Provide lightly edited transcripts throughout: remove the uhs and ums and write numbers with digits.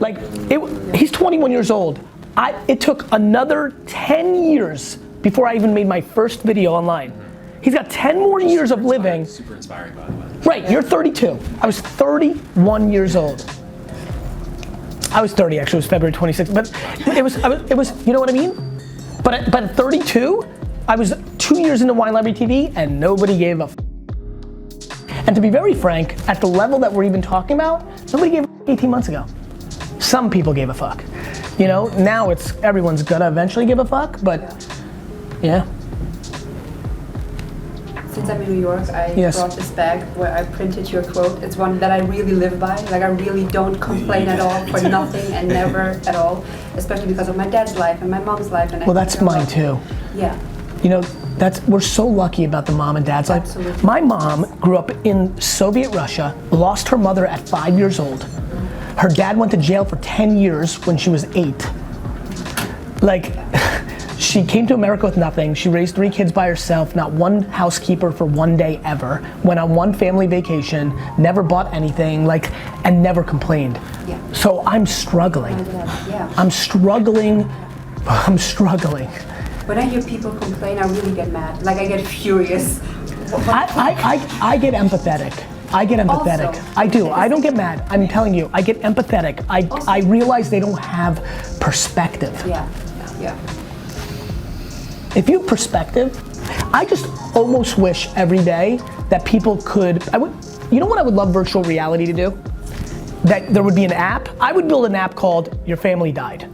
Like, he's 21 years old. It took another 10 years before I even made my first video online. He's got 10 more years of living. Super inspiring, by the way. Right, you're 32. I was 31 years old. I was 30 actually, it was February 26th, but it was, you know what I mean? But at 32, I was 2 years into Wine Library TV and nobody gave a f. And to be very frank, at the level that we're even talking about, nobody gave a f 18 months ago. Some people gave a fuck. You know, now everyone's gonna eventually give a fuck, but yeah. Since I'm in New York, I brought this bag where I printed your quote. It's one that I really live by. Like, I really don't complain at all for nothing and never at all, especially because of my dad's life and my mom's life. And well, that's mine too. Yeah. You know, we're so lucky about the mom and dad's life. Absolutely. My mom grew up in Soviet Russia, lost her mother at 5 years old. Her dad went to jail for 10 years when she was 8. Like, she came to America with nothing. She raised 3 kids by herself, not one housekeeper for one day ever. Went on one family vacation, never bought anything, like, and never complained. Yeah. So I'm struggling. Yeah. I'm struggling. When I hear people complain, I really get mad. Like, I get furious. I get empathetic. Also, I do. I don't get mad. I'm telling you, I get empathetic. I realize they don't have perspective. Yeah. If you have perspective, I just almost wish every day that people could, you know what I would love virtual reality to do? That there would be an app. I would build an app called Your Family Died.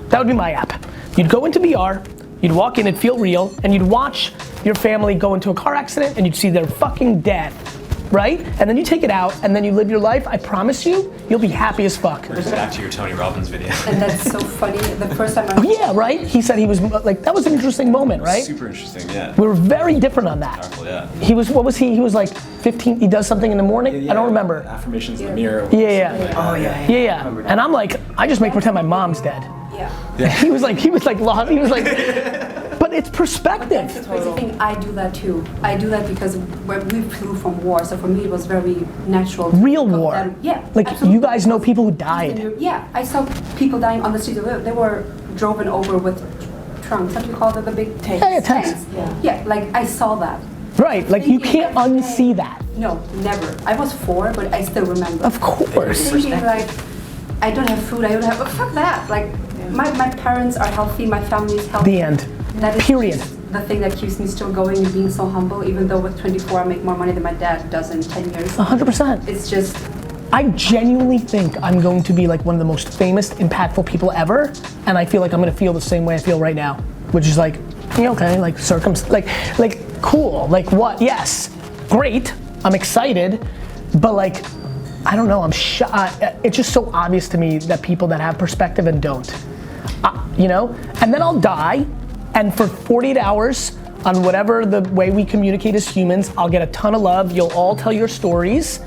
That would be my app. You'd go into VR, you'd walk in, it'd feel real, and you'd watch your family go into a car accident and you'd see their fucking death, right? And then you take it out and then you live your life. I promise you, you'll be happy as fuck. We're just back to your Tony Robbins video. And that's so funny. The first time Oh yeah, right? He said he was, like, that was an interesting moment, right? Super interesting, yeah. We were very different on that. Powerful, yeah. He was, what was he? He was like 15, he does something in the morning? Yeah, I don't remember. Affirmations in the mirror. Yeah. Oh Yeah. And I'm like, I just make pretend my mom's dead. Yeah. He was like lost, he was like, but it's perspective. That's the crazy thing, I do that too. I do that because we flew from war, so for me it was very natural. Real war. Yeah. Like, absolutely. you guys know people who died. Yeah, I saw people dying on the street. They were driven over with trunks. What do you call it? The big tanks. Yeah, tanks. Yeah, like I saw that. Right, like you can't unsee that. No, never. I was 4, but I still remember. Of course. Thinking like, I don't have food, I don't have, fuck that. Like, my parents are healthy, my family's healthy. The end. That is Period. The thing that keeps me still going and being so humble, even though with 24 I make more money than my dad does in 10 years. 100%. It's just, I genuinely think I'm going to be like one of the most famous, impactful people ever, and I feel like I'm gonna feel the same way I feel right now, which is like, okay, like like cool, like what? Yes, great. I'm excited, but like, I don't know. It's just so obvious to me that people that have perspective and don't, you know. And then I'll die, and for 48 hours on whatever the way we communicate as humans, I'll get a ton of love. You'll all tell your stories.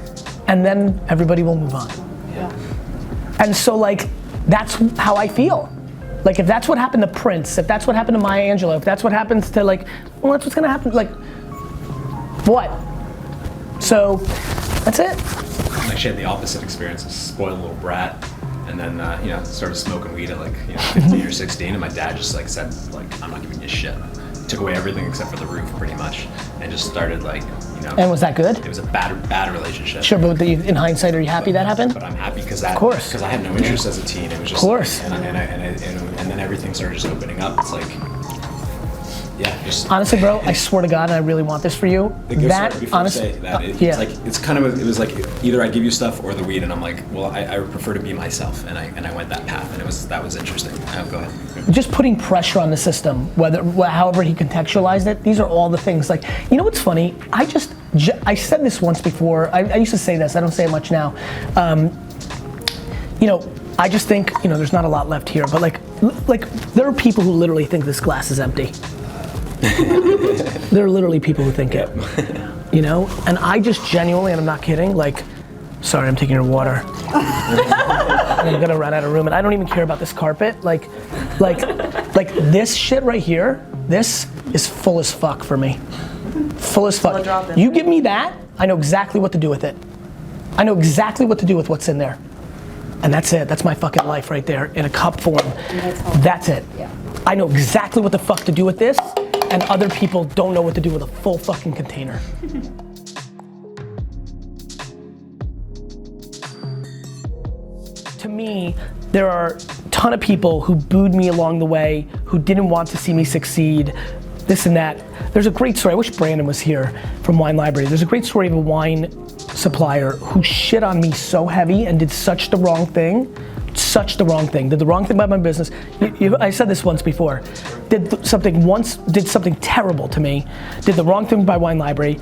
And then everybody will move on. yeah. And so like, that's how I feel. Like if that's what happened to Prince, if that's what happened to Maya Angelou, if that's what happens to like, well that's what's gonna happen, like, what? So, that's it. Like she had the opposite experience, a spoiled little brat. And then, started smoking weed at like, 15 or 16. And my dad just like said, like, I'm not giving you shit. Took away everything except for the roof pretty much. And just started like, And was that good? It was a bad relationship. Sure, but in hindsight, are you happy that happened? But I'm happy because Of course. Because I had no interest as a teen. It was just. Of course. And then everything started just opening up. It's like, yeah, just. Honestly, bro, I swear to God, and I really want this for you. The gift store, before honestly, you say that, it was like either I give you stuff or the weed, and I'm like, well, I prefer to be myself, and I went that path, and that was interesting. Go ahead. Just putting pressure on the system, however he contextualized it. These are all the things. Like, you know what's funny? I said this once before. I used to say this. I don't say it much now. I just think there's not a lot left here, but like there are people who literally think this glass is empty. There are literally people who think it, and I just genuinely, and I'm not kidding, like, sorry, I'm taking your water. I'm gonna run out of room, and I don't even care about this carpet. Like this shit right here, this is full as fuck for me. Full as fuck. You give me that, I know exactly what to do with it. I know exactly what to do with what's in there. And that's it. That's my fucking life right there in a cup form. That's it. Yeah. I know exactly what the fuck to do with this, and other people don't know what to do with a full fucking container. To me, there are a ton of people who booed me along the way, who didn't want to see me succeed, this and that. There's a great story, I wish Brandon was here from Wine Library. There's a great story of a wine supplier who shit on me so heavy and did such the wrong thing, did the wrong thing by my business. I said this once before, did something terrible to me, did the wrong thing by Wine Library,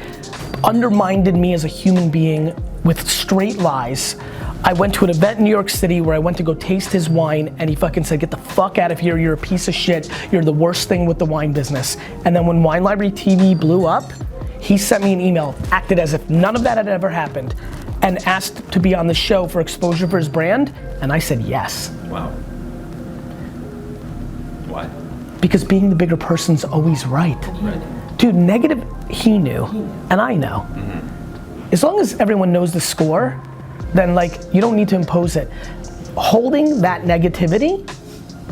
undermined me as a human being with straight lies. I went to an event in New York City where I went to go taste his wine, and he fucking said, get the fuck out of here, you're a piece of shit, you're the worst thing with the wine business. And then when Wine Library TV blew up, he sent me an email, acted as if none of that had ever happened, and asked to be on the show for exposure for his brand, and I said yes. Wow. Why? Because being the bigger person's always right. Dude, negative, he knew, and I know. As long as everyone knows the score, then like, you don't need to impose it. Holding that negativity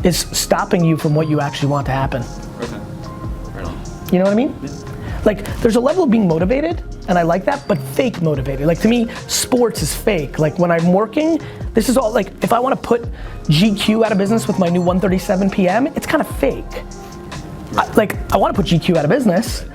is stopping you from what you actually want to happen. Okay. Right on. You know what I mean? Yeah. Like, there's a level of being motivated, and I like that, but fake motivated. Like, to me, sports is fake. Like, when I'm working, this is all, like, if I want to put GQ out of business with my new 1:37 p.m., it's kind of fake. I want to put GQ out of business,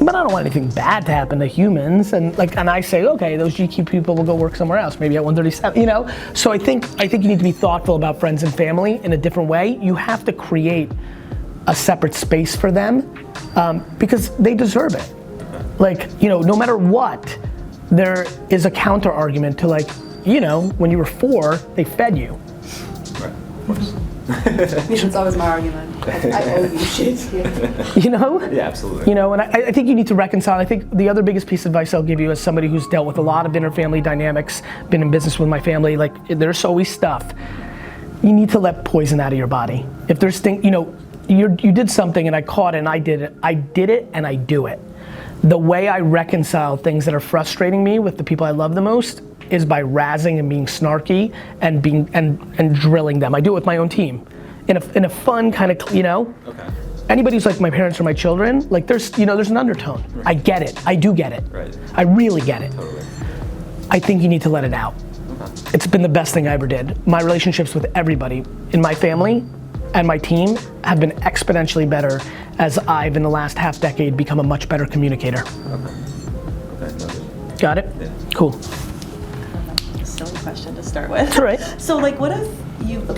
but I don't want anything bad to happen to humans, and I say, okay, those GQ people will go work somewhere else, maybe at 137, you know? So I think you need to be thoughtful about friends and family in a different way. You have to create a separate space for them, because they deserve it. Like, you know, no matter what, there is a counter argument to, like, you know, when you were 4, they fed you. Right, of course. It's always my argument. I owe you shit. You know? Yeah, absolutely. You know, and I think you need to reconcile. I think the other biggest piece of advice I'll give you as somebody who's dealt with a lot of inner family dynamics, been in business with my family, like, there's always stuff. You need to let poison out of your body. If there's things, you know, you did something and I caught it and I did it and I do it. The way I reconcile things that are frustrating me with the people I love the most is by razzing and being snarky and and drilling them. I do it with my own team, in a fun kind of, you know. Okay. Anybody who's like my parents or my children, like there's an undertone. Right. I get it. I do get it. Right. I really get it. Totally. I think you need to let it out. Okay. It's been the best thing I ever did. My relationships with everybody in my family and my team have been exponentially better as I've, in the last half decade, become a much better communicator. Okay. Got it? Yeah. Cool. Silly question to start with. That's all right. So like, what if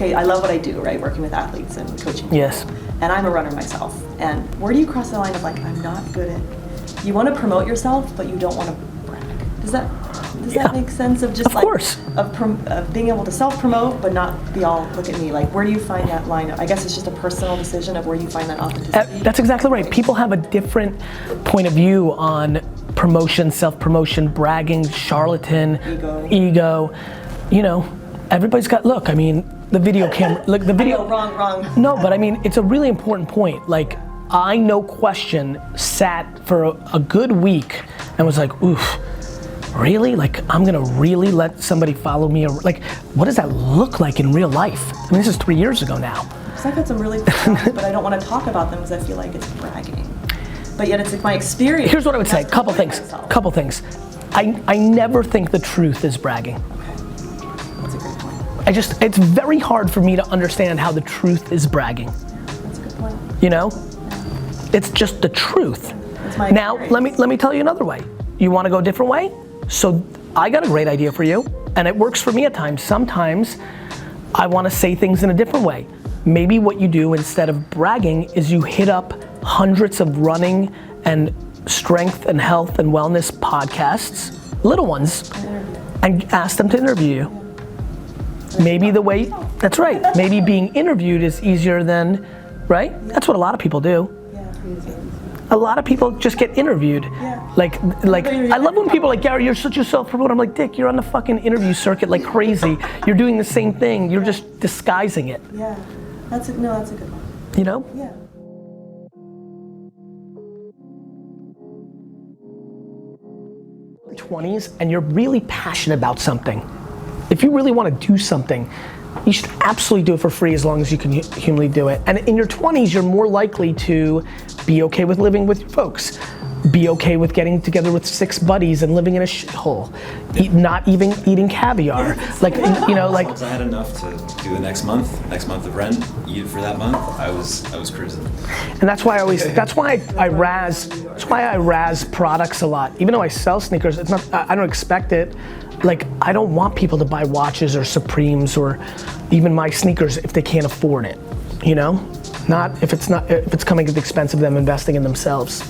I love what I do, right? Working with athletes and coaching people. Yes. And I'm a runner myself. And where do you cross the line of like, I'm not good at, you want to promote yourself, but you don't want to brag? Does that make sense of just of course. Of being able to self-promote, but not be all, look at me, like where do you find that line? I guess it's just a personal decision of where you find that authenticity. That's exactly right. People have a different point of view on promotion, self-promotion, bragging, charlatan, ego. You know, everybody's got, look, I mean, the video camera, like the video. Wrong. No, but I mean, it's a really important point. Like, I, no question, sat for a good week and was like, oof, really? Like, I'm gonna really let somebody follow me? Like, what does that look like in real life? I mean, this is 3 years ago now. Because I've had some really fun, but I don't want to talk about them because I feel like it's bragging. But yet it's like my experience. Here's what I would say, couple things. I never think the truth is bragging. Okay, that's a great point. It's very hard for me to understand how the truth is bragging. That's a good point. You know? Yeah. It's just the truth. That's my now, experience. let me tell you another way. You wanna go a different way? So I got a great idea for you, and it works for me at times. Sometimes I wanna say things in a different way. Maybe what you do instead of bragging is you hit up hundreds of running and strength and health and wellness podcasts, little ones, and ask them to interview you. Maybe the way, that's right, maybe being interviewed is easier than, right? That's what a lot of people do. A lot of people just get interviewed. Like I love when people are like, Gary, you're such a self-promoter. I'm like, Dick, you're on the fucking interview circuit like crazy. You're doing the same thing, you're just disguising it. Yeah, that's a good one. You know? Yeah. 20s and you're really passionate about something. if you really want to do something, you should absolutely do it for free as long as you can humanly do it. And in your 20s, you're more likely to be okay with living with your folks, be okay with getting together with 6 buddies and living in a shithole, not even eating caviar. Like, you know, like. Once I had enough to do the next month of rent, eat it for that month, I was cruising. And that's why I razz products a lot. Even though I sell sneakers, it's not, I don't expect it. Like, I don't want people to buy watches or Supremes or even my sneakers if they can't afford it, you know? Not if it's coming at the expense of them investing in themselves.